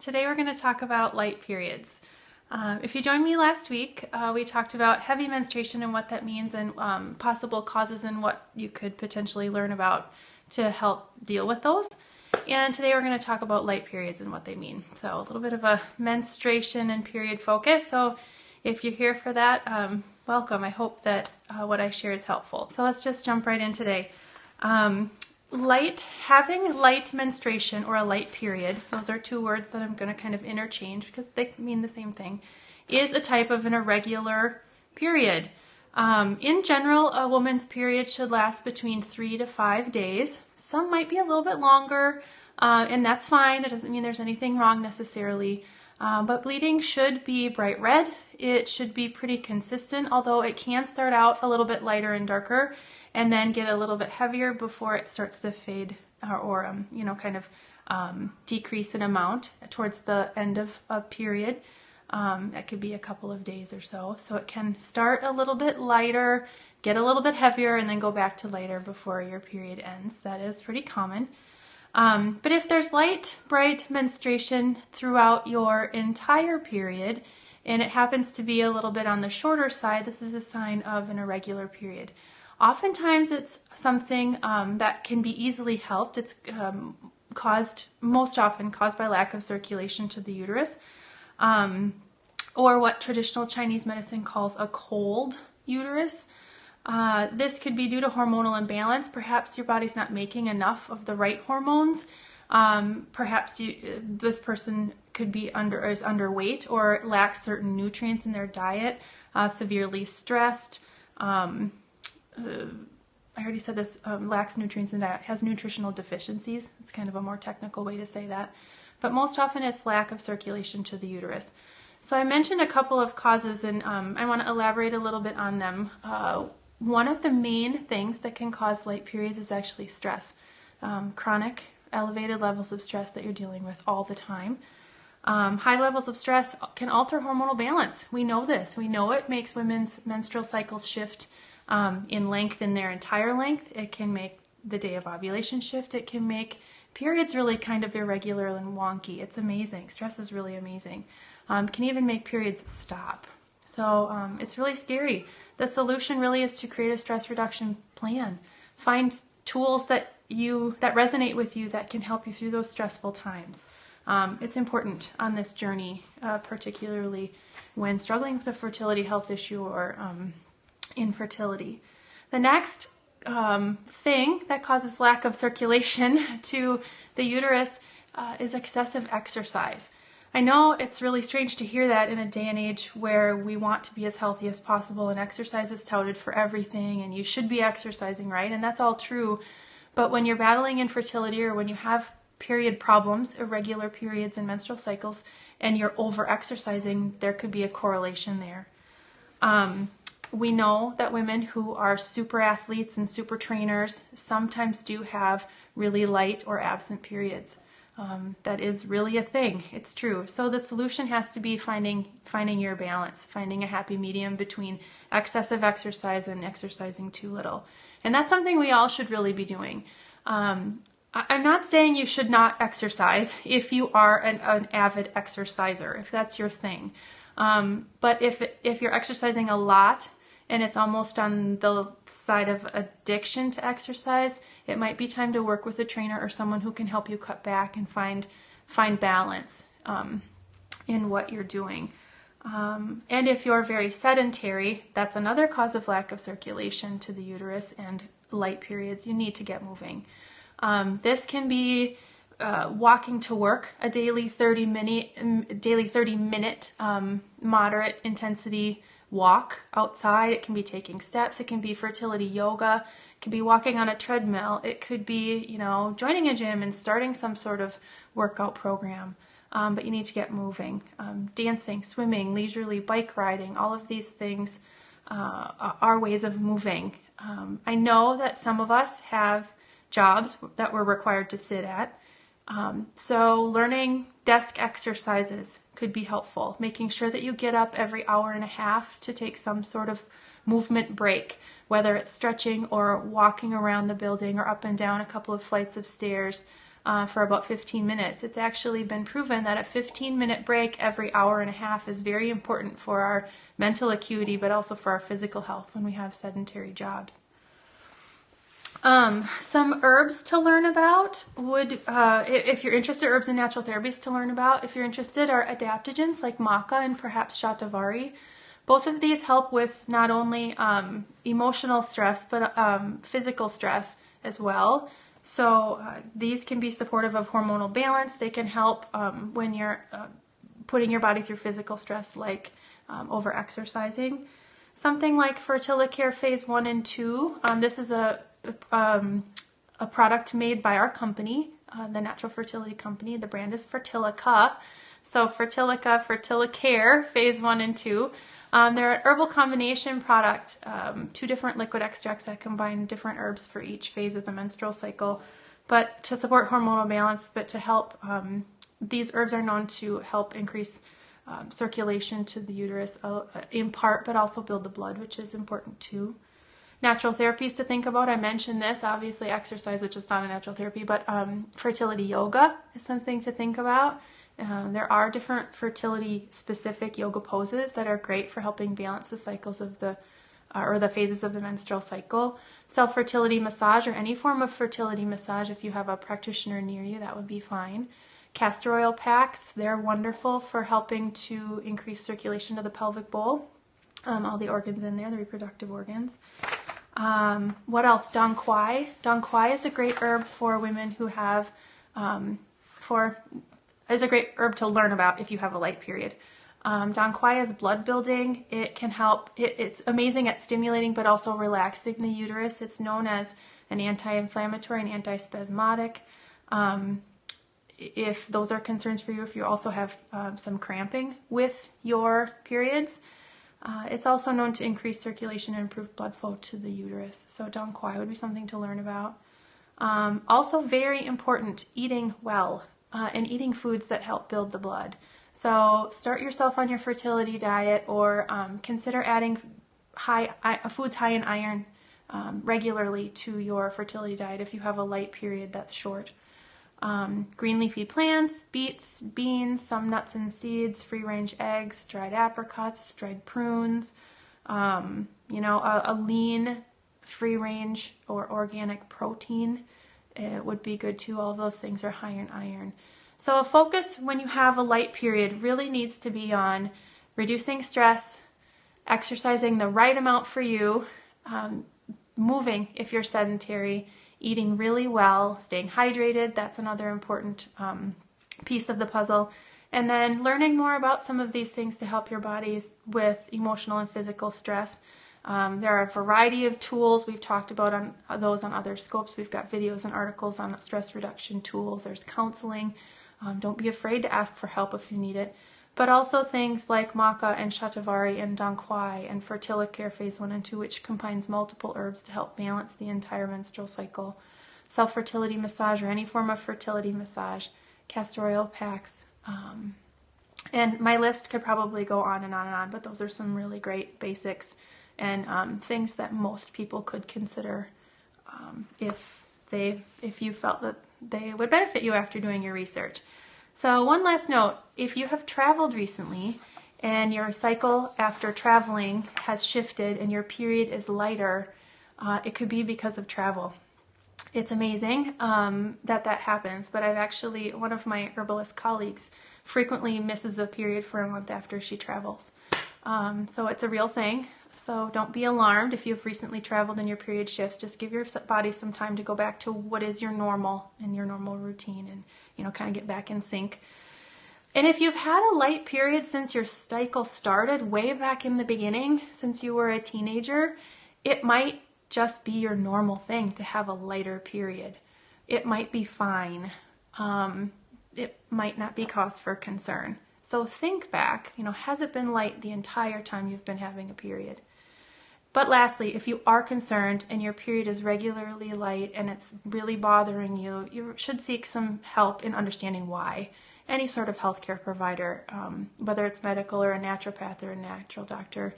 Today we're going to talk about light periods. If you joined me last week, we talked about heavy menstruation and what that means and possible causes and what you could potentially learn about to help deal with those. And today we're going to talk about light periods and what they mean. So a little bit of a menstruation and period focus. So if you're here for that, welcome. I hope that what I share is helpful. So let's just jump right in today. Having light menstruation or a light period, those are two words that I'm going to kind of interchange because they mean the same thing, is a type of an irregular period. In general, a woman's period should last between 3 to 5 days. Some might be a little bit longer, and that's fine. It doesn't mean there's anything wrong necessarily. But bleeding should be bright red. It should be pretty consistent, although it can start out a little bit lighter and darker and then get a little bit heavier before it starts to fade or decrease in amount towards the end of a period. That could be a couple of days or so. So it can start a little bit lighter, get a little bit heavier, and then go back to lighter before your period ends. That is pretty common. But if there's light, bright menstruation throughout your entire period, and it happens to be a little bit on the shorter side, this is a sign of an irregular period. Oftentimes it's something that can be easily helped. It's most often caused by lack of circulation to the uterus, or what traditional Chinese medicine calls a cold uterus. This could be due to hormonal imbalance. Perhaps your body's not making enough of the right hormones. Perhaps this person could be is underweight or lacks certain nutrients in their diet, severely stressed. I already said this, lacks nutrients in diet, has nutritional deficiencies. It's kind of a more technical way to say that. But most often it's lack of circulation to the uterus. So I mentioned a couple of causes, and I want to elaborate a little bit on them. One of the main things that can cause light periods is actually stress. Chronic, elevated levels of stress that you're dealing with all the time. High levels of stress can alter hormonal balance. We know this. We know it makes women's menstrual cycles shift in length, in their entire length. It can make the day of ovulation shift. It can make periods really kind of irregular and wonky. It's amazing. Stress is really amazing. Can even make periods stop. So it's really scary. The solution really is to create a stress reduction plan. Find tools that resonate with you that can help you through those stressful times. It's important on this journey, particularly when struggling with a fertility health issue or infertility. The next thing that causes lack of circulation to the uterus is excessive exercise. I know it's really strange to hear that in a day and age where we want to be as healthy as possible and exercise is touted for everything and you should be exercising, right? And that's all true. But when you're battling infertility or when you have period problems, irregular periods and menstrual cycles, and you're over-exercising, there could be a correlation there. We know that women who are super athletes and super trainers sometimes do have really light or absent periods. That is really a thing. It's true. So the solution has to be finding your balance, finding a happy medium between excessive exercise and exercising too little. And that's something we all should really be doing. I'm not saying you should not exercise if you are an avid exerciser, if that's your thing. But if you're exercising a lot and it's almost on the side of addiction to exercise, it might be time to work with a trainer or someone who can help you cut back and find balance in what you're doing. And if you're very sedentary, that's another cause of lack of circulation to the uterus and light periods. You need to get moving. This can be walking to work, a daily 30-minute moderate intensity walk outside. It can be taking steps. It can be fertility yoga. It can be walking on a treadmill. It could be, joining a gym and starting some sort of workout program. But you need to get moving. Dancing, swimming, leisurely bike riding, all of these things are ways of moving. I know that some of us have jobs that we're required to sit at. So learning desk exercises could be helpful. Making sure that you get up every hour and a half to take some sort of movement break, whether it's stretching or walking around the building or up and down a couple of flights of stairs. for about 15 minutes. It's actually been proven that a 15-minute break every hour and a half is very important for our mental acuity, but also for our physical health when we have sedentary jobs. Some herbs to learn about would, if you're interested, herbs and natural therapies to learn about, if you're interested, are adaptogens like maca and perhaps shatavari. Both of these help with not only emotional stress, but physical stress as well. So these can be supportive of hormonal balance. They can help when you're putting your body through physical stress, like over-exercising. Something like Fertilicare Phase 1 and 2. This is a product made by our company, the Natural Fertility Company. The brand is Fertilica. So Fertilica, Fertilicare Phase 1 and 2. They're an herbal combination product, 2 different liquid extracts that combine different herbs for each phase of the menstrual cycle, but to support hormonal balance, but to help, these herbs are known to help increase circulation to the uterus in part, but also build the blood, which is important too. Natural therapies to think about, I mentioned this, obviously exercise, which is not a natural therapy, but fertility yoga is something to think about. There are different fertility-specific yoga poses that are great for helping balance the cycles of the phases of the menstrual cycle. Self-fertility massage or any form of fertility massage, if you have a practitioner near you, that would be fine. Castor oil packs, they're wonderful for helping to increase circulation to the pelvic bowl. All the organs in there, the reproductive organs. What else? Dong Quai. Dong Quai is a great herb for women who have, is a great herb to learn about if you have a light period. Dong Quai is blood building. It can help, it's amazing at stimulating but also relaxing the uterus. It's known as an anti-inflammatory and anti-spasmodic. If those are concerns for you, if you also have some cramping with your periods, it's also known to increase circulation and improve blood flow to the uterus. So Dong Quai would be something to learn about. Also very important, eating well. And eating foods that help build the blood. So start yourself on your fertility diet, or consider adding foods high in iron regularly to your fertility diet if you have a light period that's short. Green leafy plants, beets, beans, some nuts and seeds, free-range eggs, dried apricots, dried prunes, a lean free-range or organic protein. It would be good too. All of those things are high in iron. So a focus when you have a light period really needs to be on reducing stress, exercising the right amount for you, moving if you're sedentary, eating really well, staying hydrated. That's another important piece of the puzzle. And then learning more about some of these things to help your bodies with emotional and physical stress. There are a variety of tools. We've talked about those on other scopes. We've got videos and articles on stress reduction tools. There's counseling. Don't be afraid to ask for help if you need it. But also things like maca and shatavari and Dong Quai and Fertilicare Phase 1 and 2, which combines multiple herbs to help balance the entire menstrual cycle. Self-fertility massage or any form of fertility massage. Castor oil packs. And my list could probably go on and on and on, but those are some really great basics and things that most people could consider if you felt that they would benefit you after doing your research. So one last note, if you have traveled recently and your cycle after traveling has shifted and your period is lighter, it could be because of travel. It's amazing that happens, but one of my herbalist colleagues frequently misses a period for a month after she travels. So it's a real thing. So don't be alarmed if you've recently traveled and your period shifts. Just give your body some time to go back to what is your normal and your normal routine and, kind of get back in sync. And if you've had a light period since your cycle started way back in the beginning, since you were a teenager, it might just be your normal thing to have a lighter period. It might be fine. It might not be cause for concern. So think back, has it been light the entire time you've been having a period? But lastly, if you are concerned and your period is regularly light and it's really bothering you, you should seek some help in understanding why. Any sort of healthcare provider, whether it's medical or a naturopath or a natural doctor,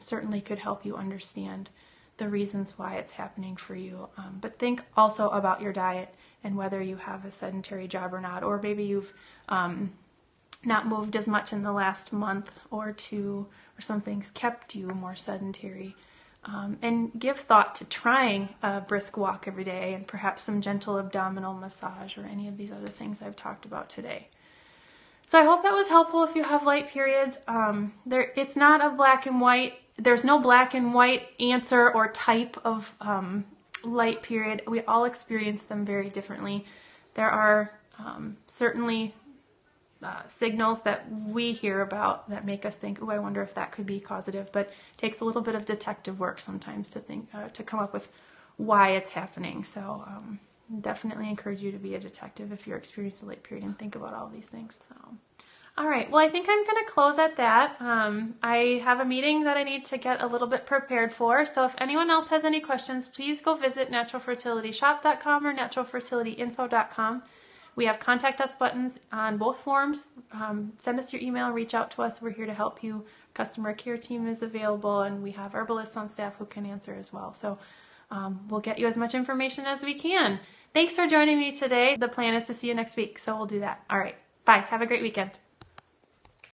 certainly could help you understand the reasons why it's happening for you. But think also about your diet and whether you have a sedentary job or not, or maybe you've not moved as much in the last month or two, or something's kept you more sedentary. And give thought to trying a brisk walk every day and perhaps some gentle abdominal massage or any of these other things I've talked about today. So I hope that was helpful if you have light periods. It's not a black and white. There's no black and white answer or type of light period. We all experience them very differently. There are certainly signals that we hear about that make us think, "Oh, I wonder if that could be causative." But it takes a little bit of detective work sometimes to think to come up with why it's happening. So definitely encourage you to be a detective if you're experiencing a late period and think about all these things. So, all right. Well, I think I'm going to close at that. I have a meeting that I need to get a little bit prepared for. So if anyone else has any questions, please go visit naturalfertilityshop.com or naturalfertilityinfo.com. We have contact us buttons on both forms. Send us your email, reach out to us. We're here to help you. Customer care team is available, and we have herbalists on staff who can answer as well. So we'll get you as much information as we can. Thanks for joining me today. The plan is to see you next week, so we'll do that. All right. Bye. Have a great weekend.